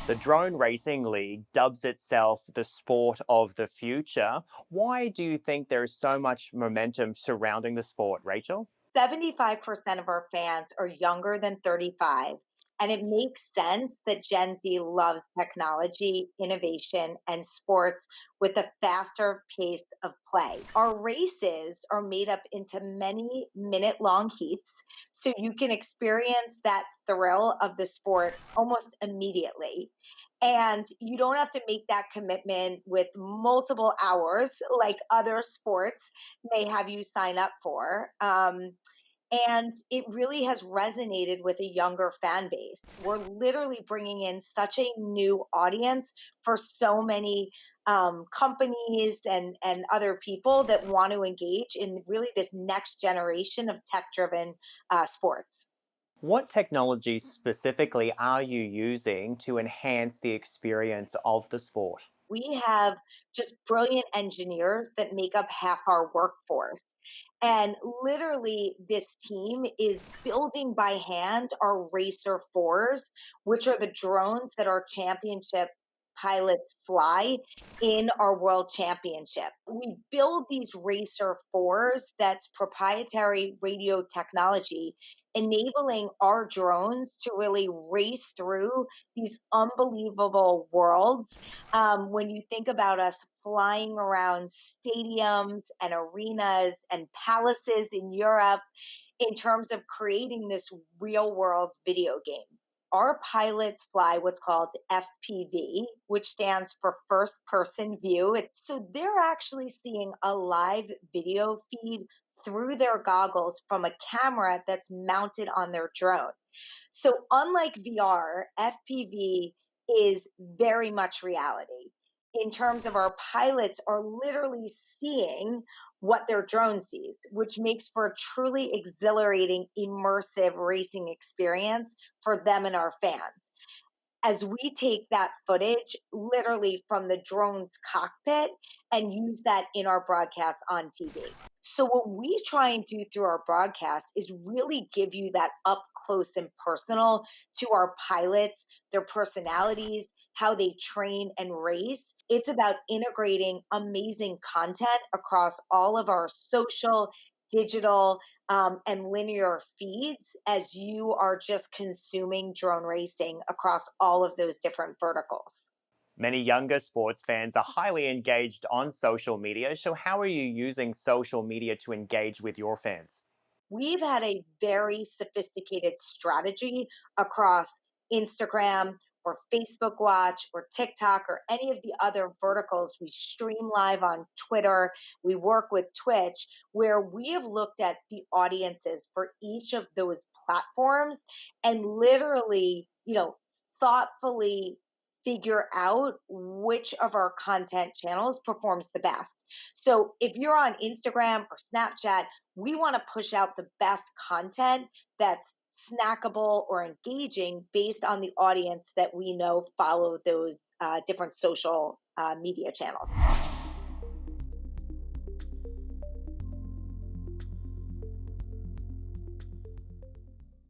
The Drone Racing League dubs itself the sport of the future. Why do you think there is so much momentum surrounding the sport, Rachel? 75% of our fans are younger than 35. And it makes sense that Gen Z loves technology, innovation, and sports with a faster pace of play. Our races are made up into many minute-long heats, so you can experience that thrill of the sport almost immediately. And you don't have to make that commitment with multiple hours like other sports may have you sign up for. And it really has resonated with a younger fan base. We're literally bringing in such a new audience for so many companies and other people that want to engage in really this next generation of tech driven sports. What technologies specifically are you using to enhance the experience of the sport? We have just brilliant engineers that make up half our workforce. And literally, this team is building by hand our Racer 4s, which are the drones that our championship pilots fly in our world championship. We build these Racer 4s that's proprietary radio technology, enabling our drones to really race through these unbelievable worlds. When you think about us flying around stadiums and arenas and palaces in Europe in terms of creating this real world video game. Our pilots fly what's called FPV, which stands for first person view. So they're actually seeing a live video feed through their goggles from a camera that's mounted on their drone. So, unlike VR, FPV is very much reality in terms of our pilots are literally seeing what their drone sees, which makes for a truly exhilarating, immersive racing experience for them and our fans. As we take that footage literally from the drone's cockpit and use that in our broadcast on TV. So, what we try and do through our broadcast is really give you that up close and personal to our pilots, their personalities, how they train and race. It's about integrating amazing content across all of our social, digital, and linear feeds as you are just consuming drone racing across all of those different verticals. Many younger sports fans are highly engaged on social media, so how are you using social media to engage with your fans? We've had a very sophisticated strategy across Instagram or Facebook Watch or TikTok or any of the other verticals. We stream live on Twitter. We work with Twitch, where we have looked at the audiences for each of those platforms and literally, thoughtfully figure out which of our content channels performs the best. So if you're on Instagram or Snapchat, we want to push out the best content that's snackable or engaging based on the audience that we know follow those different social media channels.